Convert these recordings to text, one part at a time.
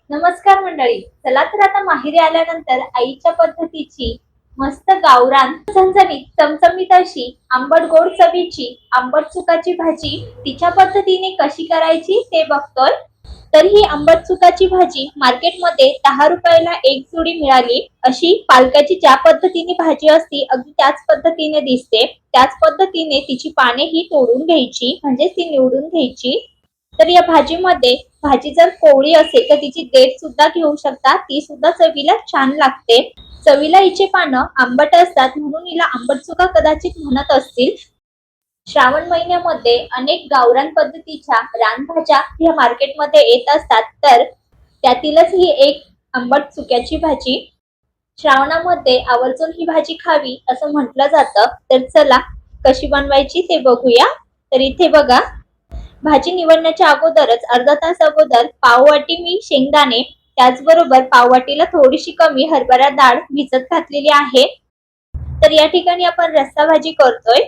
नमस्कार मंडळी. चला तर आता माहेरी आल्यानंतर आईच्या पद्धतीची मस्त गावरान झणझणीत चमचमीत अशी आंबट गोड चवीची आंबट चुकाची भाजी तिच्या पद्धतीने कशी करायची ते बघतोय. तर ही आंबट चुकाची भाजी मार्केटमध्ये 10 रुपयाला एक जुडी मिळाली. अशी पालकाची ज्या पद्धतीने भाजी असती अगदी त्याच पद्धतीने दिसते. त्याच पद्धतीने तिची पाने ही तोडून घ्यायची, म्हणजे ती निवडून घ्यायची. तर या भाजीमध्ये भाजी जर कोवळी असेल तर तिची देठ सुद्धा घेऊ शकता, ती सुद्धा चवीला छान लागते. चवीला हिचे पानं आंबट असतात म्हणून हिला आंबट चुका कदाचित म्हणत असतील. श्रावण महिन्यामध्ये अनेक गावरान पद्धतीच्या रानभाज्या ह्या मार्केटमध्ये येत असतात, तर त्यातीलच ही एक आंबट चुक्याची भाजी. श्रावणामध्ये आवर्जून ही भाजी खावी असं म्हटलं जातं. तर चला कशी बनवायची ते बघूया. तर इथे बघा, भाजी निवडण्याच्या अगोदरच अर्धा तास अगोदर पाववाटी मी शेंगदाणे, त्याचबरोबर पाववाटीला थोडीशी कमी हरभरा डाळ भिजत घातलेली आहे. तर या ठिकाणी आपण रस्सा भाजी करतोय.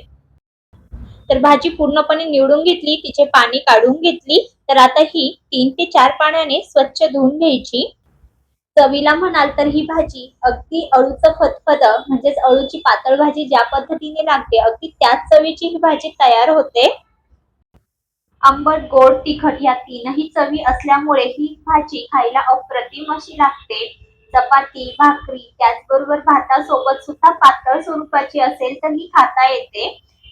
तर भाजी पूर्णपणे निवडून घेतली, तिचे पाणी काढून घेतली. तर आता ही 3 ते 4 पाण्याने स्वच्छ धुवून घ्यायची. चवीला म्हणाल तर ही भाजी अगदी अळूचं फतफद, म्हणजेच अळूची पातळ भाजी ज्या पद्धतीने लागते अगदी त्याच चवीची ही भाजी तयार होते. आंबट, गोड, तिखट या तीनही चवी असल्यामुळे ही भाजी खायला अप्रतिम अशी लागते. चपाती, भाकरी त्याचबरोबर भातासोबत सुद्धा पातळ स्वरूपाची असेल तर ही खाता येते.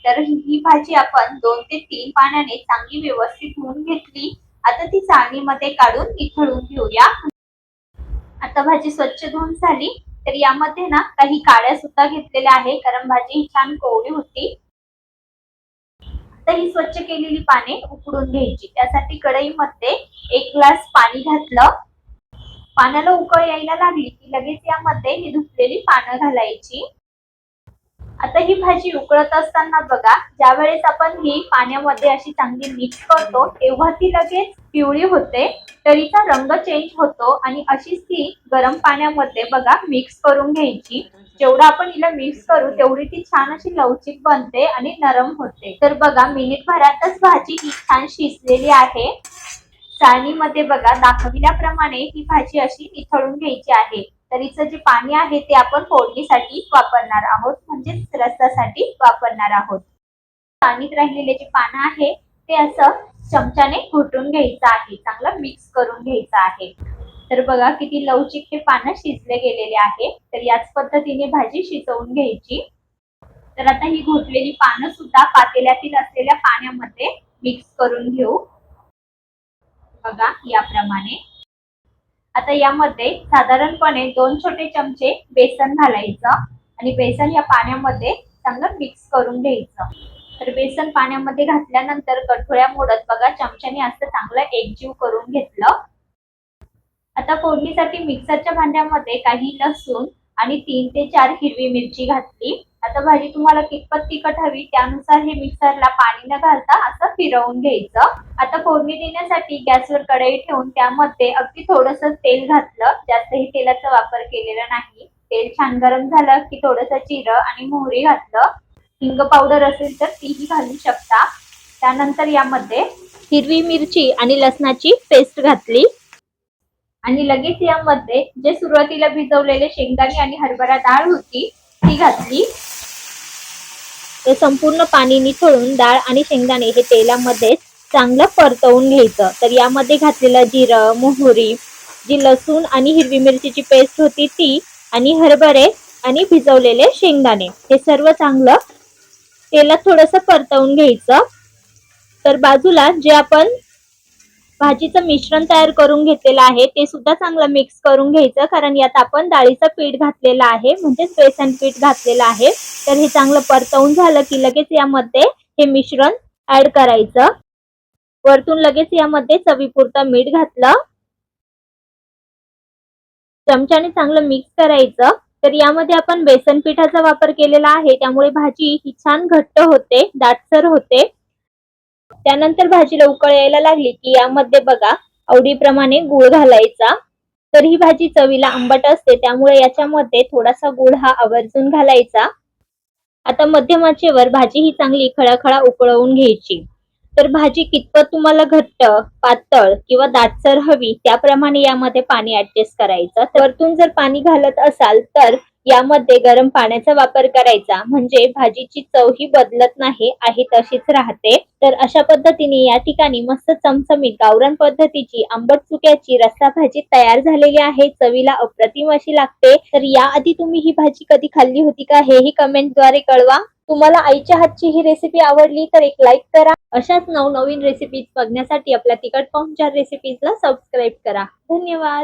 तर ही भाजी आपण 2 ते 3 पाण्याने चांगली व्यवस्थित धुवून घेतली. आता ती चाळणीमध्ये काढून निथळून घेऊया. आता भाजी स्वच्छ धुवून झाली. तर यामध्ये ना काही काड्या सुद्धा घेतलेल्या आहे, कारण भाजी ही छान कोवळी होती. आता ही स्वच्छ केलेली पाने उकडून घ्यायची. त्यासाठी कढईमध्ये 1 ग्लास पाणी घातलं. पाण्याला उकळ यायला लागली की लगेच यामध्ये ही धुतलेली पानं घालायची. आता ही भाजी उकळत असताना बघा, ज्या वेळेस आपण ही पाण्यामध्ये अशी चांगली मिक्स करतो तेव्हा ती लगेच पिवळी होते, तरीचा रंग चेंज होतो. आणि अशीच ती गरम पाण्यामध्ये बघा मिक्स करून घ्यायची. जेवढं आपण हिला मिक्स करू तेवढी ती छान अशी लवचिक बनते आणि नरम होते. तर बघा, मिनिटभरातच भाजी ही छान शिजलेली आहे. चाळणीमध्ये बघा दाखविल्याप्रमाणे ही भाजी अशी निथळून घ्यायची आहे. तर हिचं जे पाणी आहे ते आपण फोडणीसाठी वापरणार आहोत, म्हणजेच रस्सासाठी वापरणार आहोत. चाळणीत राहिलेले जे पानं आहे ते असं चमच्याने घोटून घ्यायचं आहे, चांगलं मिक्स करून घ्यायचं आहे. तर बघा किती लवचिक हे पानं शिजले गेलेले आहे. तर याच पद्धतीने भाजी शिजवून घ्यायची. तर आता ही घोटलेली पानं सुद्धा पातेल्यातील असलेल्या पाण्यामध्ये मिक्स करून घेऊ. बघा याप्रमाणे. आता यामध्ये साधारणपणे 2 छोटे चमचे बेसन घालायचं आणि बेसन या पाण्यामध्ये चांगलं मिक्स करून घ्यायचं. तर बेसन पाण्यामध्ये घातल्यानंतर कठोळ्या मोडत बघा चमच्याने असं चांगलं एकजीव करून घेतलं. आता फोडणीसाठी मिक्सरच्या भांड्यामध्ये काही लसूण आणि 3 ते 4 हिरवी मिरची घातली. आता भाजी तुम्हाला कितपत तिखट हवी त्यानुसार हे मिक्सरला पाणी न घालता असं फिरवून घ्यायचं. आता फोडणी देण्यासाठी गॅसवर कढई ठेवून त्यामध्ये अगदी थोडंसं तेल घातलं. जास्तही तेलाचा वापर केलेला नाही. तेल छान गरम झालं की थोडंसं जिरं आणि मोहरी घातलं. हिंग पावडर असेल तर तीही घालू शकता. त्यानंतर यामध्ये हिरवी मिरची आणि लसणाची पेस्ट घातली आणि लगेच यामध्ये जे सुरुवातीला भिजवलेले शेंगदाणे आणि हरभरा डाळ होती ती घातली. ते संपूर्ण पाणी निथळून डाळ आणि शेंगदाणे हे तेलामध्ये चांगलं परतवून घ्यायचं. तर यामध्ये घातलेलं जिरं, मोहरी, जी लसूण आणि हिरवी मिरचीची पेस्ट होती ती, आणि हरभरे आणि भिजवलेले शेंगदाणे हे सर्व चांगलं तेलात थोडंसं परतवून घ्यायचं. तर बाजूला जे आपण भाजीचं मिश्रण तयार करून घेतलेलं आहे ते सुद्धा चांगलं मिक्स करून घ्यायचं, कारण यात आपण डाळीचं पीठ घातलेलं आहे, म्हणजेच बेसन पीठ घातलेलं आहे. तर हे चांगलं परतवून झालं की लगेच यामध्ये हे मिश्रण ऍड करायचं. वरतून लगेच यामध्ये चवीपुरतं मीठ घातलं. चमच्याने चांगलं मिक्स करायचं. तर यामध्ये आपण बेसन पिठाचा वापर केलेला आहे, त्यामुळे भाजी ही छान घट्ट होते, दाटसर होते. त्यानंतर भाजीला उकळ यायला लागली की यामध्ये बघा आवडीप्रमाणे गूळ घालायचा. तर ही भाजी चवीला आंबट असते त्यामुळे याच्यामध्ये थोडासा गूळ हा आवर्जून घालायचा. आता मध्यम आचेवर भाजी ही चांगली खळाखळा उकळवून घ्यायची. तर भाजी कितपत तुम्हाला घट्ट, पातळ किंवा दाटसर हवी त्याप्रमाणे यामध्ये पाणी ऍडजस्ट करायचं. वरतून जर पाणी घालत असाल तर यामध्ये गरम पाण्याचा वापर करायचा, म्हणजे भाजीची चव ही बदलत नाही, आहे तशीच राहते. तर अशा पद्धतीने या ठिकाणी मस्त चमचमीत गावरान पद्धतीची आंबट चुक्याची रस्सा भाजी तयार झालेली आहे. चवीला अप्रतिम अशी लागते. तर याआधी तुम्ही ही भाजी कधी खाल्ली होती का, हेही कमेंटद्वारे कळवा. तुम्हाला आईच्या हातची ही रेसिपी आवडली तर एक लाईक करा. अशाच नवनवीन रेसिपीज बघण्यासाठी आपल्या तिखट पाहुणचार रेसिपीजला सबस्क्राईब करा. धन्यवाद.